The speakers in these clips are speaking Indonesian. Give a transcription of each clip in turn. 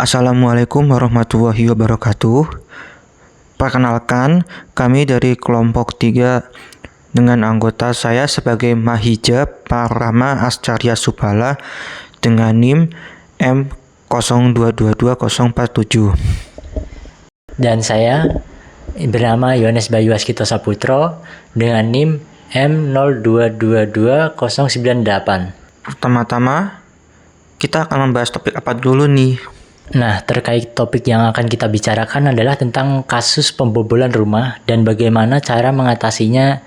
Assalamualaikum warahmatullahi wabarakatuh. Perkenalkan, kami dari kelompok 3 dengan anggota saya sebagai Mahijab Parama Ascarya Subala dengan NIM M0222-047. Dan saya bernama Yohanes Bayu Waskito Saputro dengan NIM M0222-098. Pertama-tama, kita akan membahas topik apa dulu nih? Nah, terkait topik yang akan kita bicarakan adalah tentang kasus pembobolan rumah dan bagaimana cara mengatasinya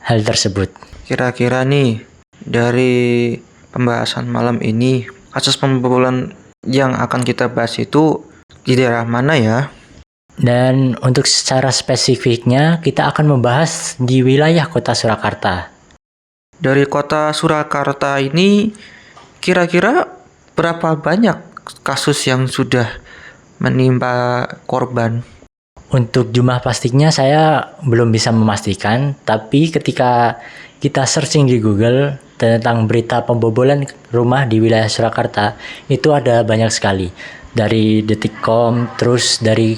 hal tersebut. Kira-kira nih, dari pembahasan malam ini, kasus pembobolan yang akan kita bahas itu di daerah mana ya? Dan untuk secara spesifiknya, kita akan membahas di wilayah kota Surakarta. Dari kota Surakarta ini, kira-kira berapa banyak kasus yang sudah menimpa korban? Untuk jumlah pastinya saya belum bisa memastikan, tapi ketika kita searching di Google tentang berita pembobolan rumah di wilayah Surakarta, itu ada banyak sekali. Dari Detikcom, terus dari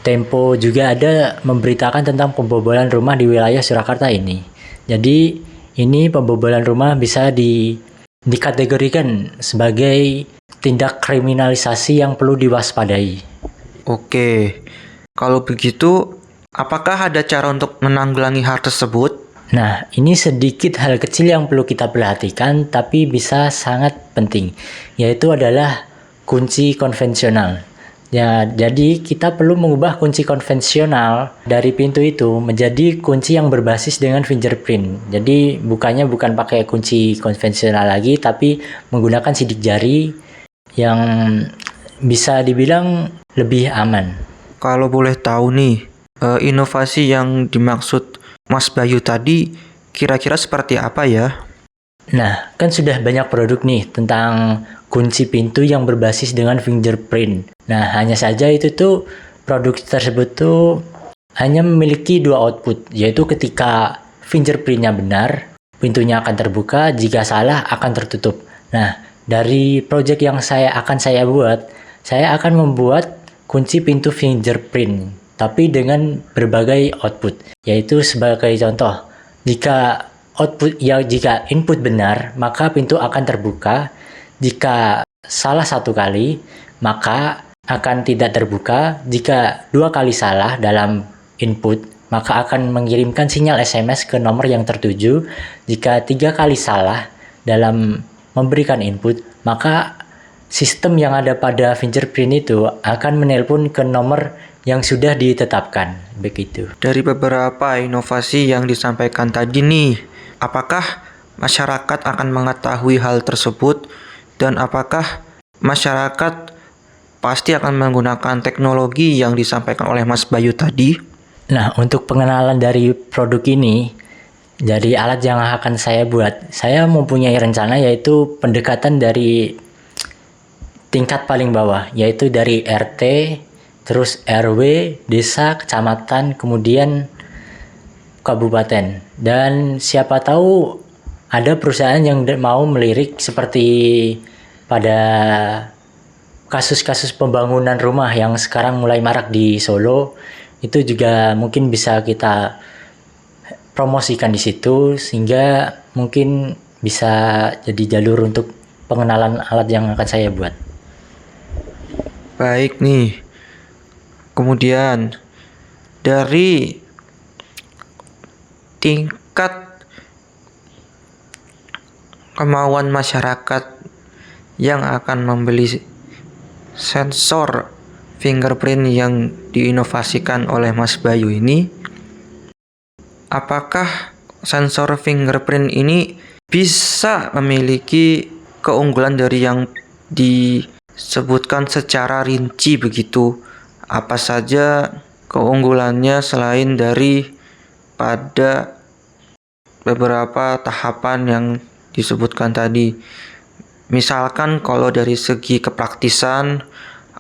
Tempo juga ada memberitakan tentang pembobolan rumah di wilayah Surakarta ini. Jadi ini pembobolan rumah bisa dikategorikan sebagai tindak kriminalisasi yang perlu diwaspadai. Oke, kalau begitu, apakah ada cara untuk menanggulangi hal tersebut? Nah, ini sedikit hal kecil yang perlu kita perhatikan, tapi bisa sangat penting, yaitu adalah kunci konvensional. Ya, jadi kita perlu mengubah kunci konvensional dari pintu itu menjadi kunci yang berbasis dengan fingerprint. Jadi bukan pakai kunci konvensional lagi, tapi menggunakan sidik jari yang bisa dibilang lebih aman. Kalau boleh tahu nih, inovasi yang dimaksud Mas Bayu tadi kira-kira seperti apa ya? Nah, kan sudah banyak produk nih tentang kunci pintu yang berbasis dengan fingerprint. Nah, hanya saja itu tuh produk tersebut tuh hanya memiliki dua output, yaitu ketika fingerprintnya benar, pintunya akan terbuka, jika salah akan tertutup. Nah, dari project yang akan saya buat, saya akan membuat kunci pintu fingerprint, tapi dengan berbagai output, yaitu sebagai contoh, jika input benar, maka pintu akan terbuka. Jika salah satu kali, maka akan tidak terbuka. Jika dua kali salah dalam input, maka akan mengirimkan sinyal SMS ke nomor yang tertuju. Jika 3 kali salah dalam memberikan input, maka sistem yang ada pada fingerprint itu akan menelpon ke nomor yang sudah ditetapkan. Begitu. Dari beberapa inovasi yang disampaikan tadi nih, apakah masyarakat akan mengetahui hal tersebut dan apakah masyarakat pasti akan menggunakan teknologi yang disampaikan oleh Mas Bayu tadi? Nah, untuk pengenalan dari produk ini, dari alat yang akan saya buat, saya mempunyai rencana yaitu pendekatan dari tingkat paling bawah, yaitu dari RT, terus RW, desa, kecamatan, kemudian kabupaten. Dan siapa tahu ada perusahaan yang mau melirik seperti pada kasus-kasus pembangunan rumah yang sekarang mulai marak di Solo, itu juga mungkin bisa kita promosikan di situ sehingga mungkin bisa jadi jalur untuk pengenalan alat yang akan saya buat. Baik nih. Kemudian dari tingkat kemauan masyarakat yang akan membeli sensor fingerprint yang diinovasikan oleh Mas Bayu ini, apakah sensor fingerprint ini bisa memiliki keunggulan dari yang disebutkan secara rinci begitu? Apa saja keunggulannya selain dari pada beberapa tahapan yang disebutkan tadi? Misalkan kalau dari segi kepraktisan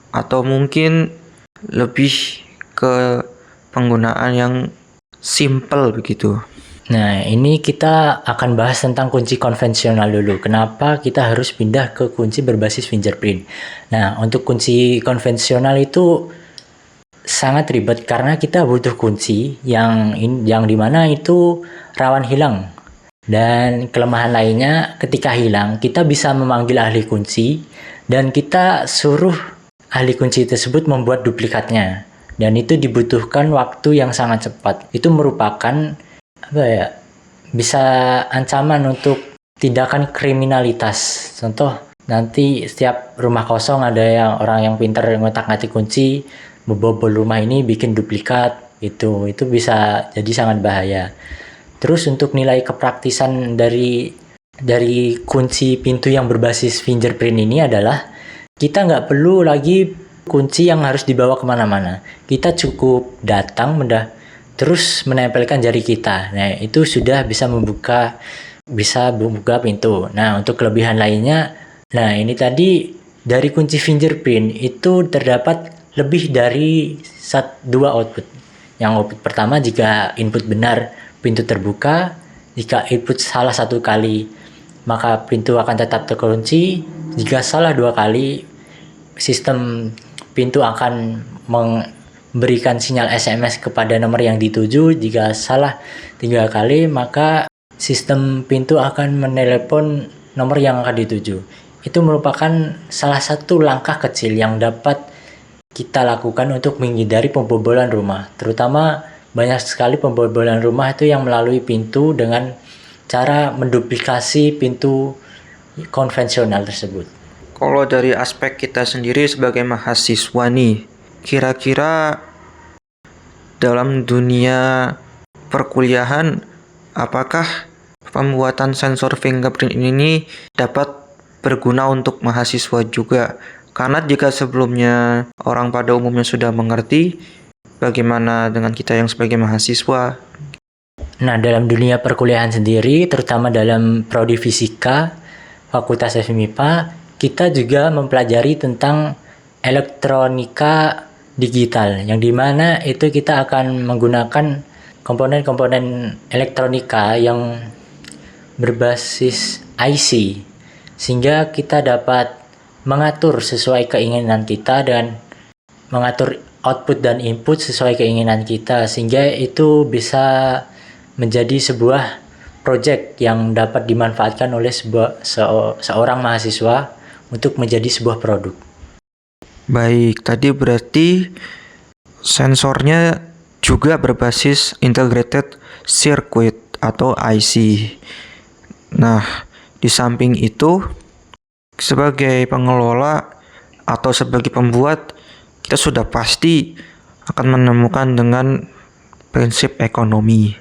atau mungkin lebih ke penggunaan yang simple begitu. Nah, ini kita akan bahas tentang kunci konvensional dulu. Kenapa kita harus pindah ke kunci berbasis fingerprint? Nah, untuk kunci konvensional itu sangat ribet karena kita butuh kunci yang dimana itu rawan hilang. Dan kelemahan lainnya, ketika hilang, kita bisa memanggil ahli kunci dan kita suruh ahli kunci tersebut membuat duplikatnya. Dan itu dibutuhkan waktu yang sangat cepat. Itu merupakan bisa ancaman untuk tindakan kriminalitas. Contoh, nanti setiap rumah kosong ada orang yang pintar ngotak-ngatik kunci, membobol rumah ini bikin duplikat, itu bisa jadi sangat bahaya. Terus untuk nilai kepraktisan dari kunci pintu yang berbasis fingerprint ini adalah kita nggak perlu lagi kunci yang harus dibawa kemana-mana. Kita cukup datang, terus menempelkan jari kita. Nah, itu sudah bisa membuka pintu. Nah, untuk kelebihan lainnya, nah ini tadi dari kunci fingerprint itu terdapat lebih dari 2 output. Yang output pertama jika input benar, pintu terbuka. Jika input salah 1 kali, maka pintu akan tetap terkunci. Jika salah 2 kali, sistem pintu akan memberikan sinyal SMS kepada nomor yang dituju. Jika salah 3 kali, maka sistem pintu akan menelepon nomor yang akan dituju. Itu merupakan salah satu langkah kecil yang dapat kita lakukan untuk menghindari pembobolan rumah. Terutama banyak sekali pembobolan rumah itu yang melalui pintu dengan cara menduplikasi pintu konvensional tersebut. Kalau dari aspek kita sendiri sebagai mahasiswa nih, kira-kira dalam dunia perkuliahan, apakah pembuatan sensor fingerprint ini dapat berguna untuk mahasiswa juga? Karena jika sebelumnya orang pada umumnya sudah mengerti, bagaimana dengan kita yang sebagai mahasiswa? Nah, dalam dunia perkuliahan sendiri, terutama dalam prodi fisika, Fakultas FMIPA, kita juga mempelajari tentang elektronika digital, yang dimana itu kita akan menggunakan komponen-komponen elektronika yang berbasis IC, sehingga kita dapat mengatur sesuai keinginan kita dan mengatur output dan input sesuai keinginan kita, sehingga itu bisa menjadi sebuah project yang dapat dimanfaatkan oleh seorang mahasiswa untuk menjadi sebuah produk. Baik, tadi berarti sensornya juga berbasis integrated circuit atau IC. Nah, di samping itu, sebagai pengelola atau sebagai pembuat, kita sudah pasti akan menemukan dengan prinsip ekonomi.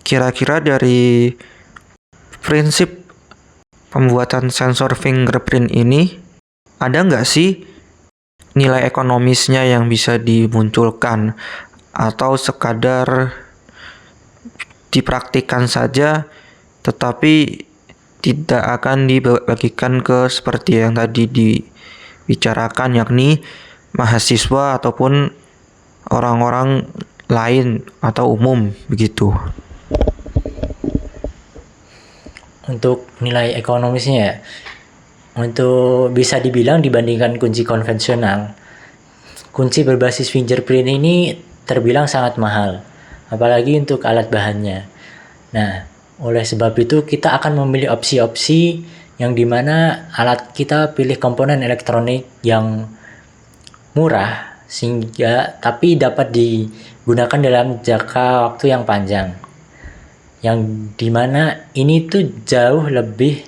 Kira-kira dari prinsip pembuatan sensor fingerprint ini, ada nggak sih nilai ekonomisnya yang bisa dimunculkan? Atau sekadar dipraktikkan saja, tetapi tidak akan dibagikan ke seperti yang tadi dibicarakan, yakni mahasiswa ataupun orang-orang lain atau umum begitu. Untuk nilai ekonomisnya, untuk bisa dibilang dibandingkan kunci konvensional, kunci berbasis fingerprint ini terbilang sangat mahal, apalagi untuk alat bahannya. Nah, oleh sebab itu kita akan memilih opsi-opsi yang dimana alat kita pilih komponen elektronik yang murah, sehingga tapi dapat digunakan dalam jangka waktu yang panjang, yang dimana ini tuh jauh lebih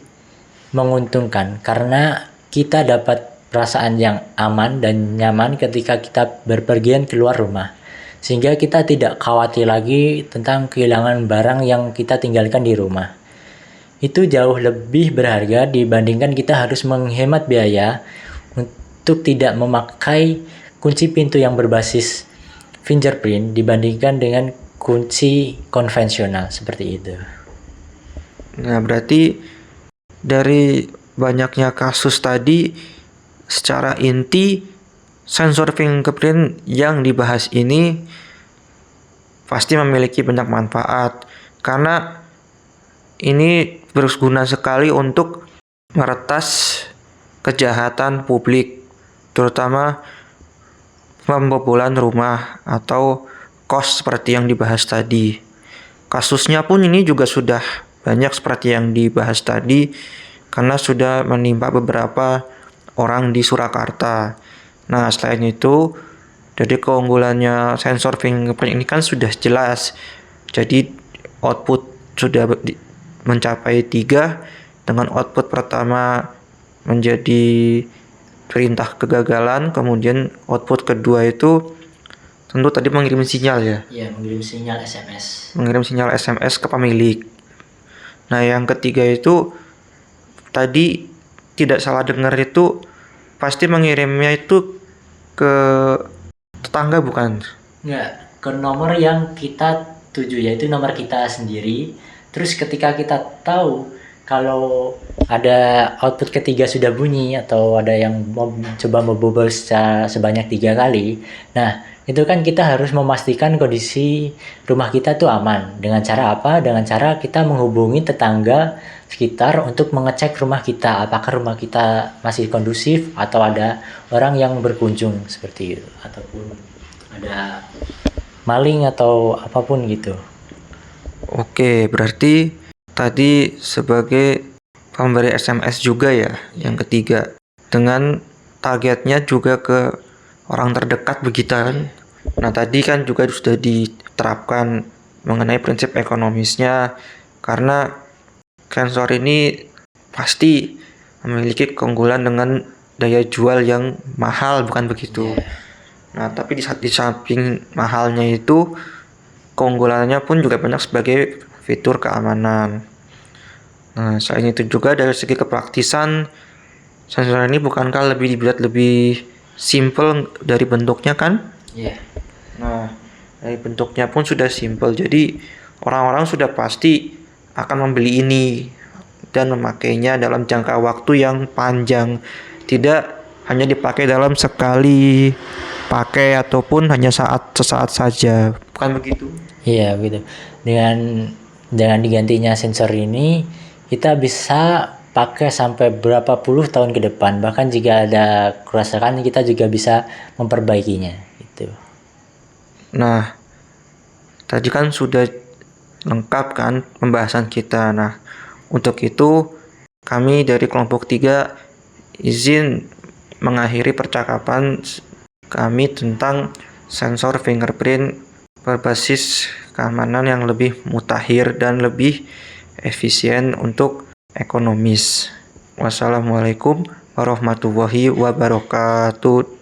menguntungkan karena kita dapat perasaan yang aman dan nyaman ketika kita berpergian keluar rumah, sehingga kita tidak khawatir lagi tentang kehilangan barang yang kita tinggalkan di rumah. Itu jauh lebih berharga dibandingkan kita harus menghemat biaya untuk tidak memakai kunci pintu yang berbasis fingerprint dibandingkan dengan kunci konvensional seperti itu. Nah, berarti dari banyaknya kasus tadi, secara inti sensor fingerprint yang dibahas ini pasti memiliki banyak manfaat karena ini berguna sekali untuk meretas kejahatan publik, terutama pembobolan rumah atau kos seperti yang dibahas tadi. Kasusnya pun ini juga sudah banyak seperti yang dibahas tadi, karena sudah menimpa beberapa orang di Surakarta. Nah, selain itu, jadi keunggulannya sensor fingerprint ini kan sudah jelas. Jadi output sudah mencapai 3, dengan output pertama menjadi perintah kegagalan, kemudian output kedua itu tentu tadi mengirim sinyal ya. Iya, mengirim sinyal SMS. Mengirim sinyal SMS ke pemilik. Nah, yang ketiga itu tadi tidak salah dengar itu pasti mengirimnya itu ke tetangga bukan? Enggak, ke nomor yang kita tuju, yaitu nomor kita sendiri. Terus ketika kita tahu kalau ada output ketiga sudah bunyi atau ada yang mau coba membobol sebanyak 3 kali, nah itu kan kita harus memastikan kondisi rumah kita tuh aman. Dengan cara apa? Dengan cara kita menghubungi tetangga sekitar untuk mengecek rumah kita, apakah rumah kita masih kondusif atau ada orang yang berkunjung seperti itu, ataupun ada maling atau apapun gitu. Oke, berarti tadi sebagai pemberi SMS juga ya, yang ketiga. Dengan targetnya juga ke orang terdekat begitu kan. Nah, tadi kan juga sudah diterapkan mengenai prinsip ekonomisnya, karena sensor ini pasti memiliki keunggulan dengan daya jual yang mahal, bukan begitu? Nah, tapi di samping mahalnya itu, keunggulannya pun juga banyak sebagai fitur keamanan. Nah, selain itu juga dari segi kepraktisan, sensor ini bukankah dibuat lebih simple dari bentuknya kan? Iya. Nah, dari bentuknya pun sudah simple, jadi orang-orang sudah pasti akan membeli ini dan memakainya dalam jangka waktu yang panjang, tidak hanya dipakai dalam sekali pakai ataupun hanya sesaat saja, bukan begitu? Iya, begitu. Dengan digantinya sensor ini, kita bisa pakai sampai berapa puluh tahun ke depan. Bahkan jika ada kerusakan, kita juga bisa memperbaikinya gitu. Nah, tadi kan sudah lengkap kan pembahasan kita. Nah, untuk itu kami dari kelompok 3 izin mengakhiri percakapan kami tentang sensor fingerprint berbasis keamanan yang lebih mutakhir dan lebih efisien untuk ekonomis. Wassalamualaikum warahmatullahi wabarakatuh.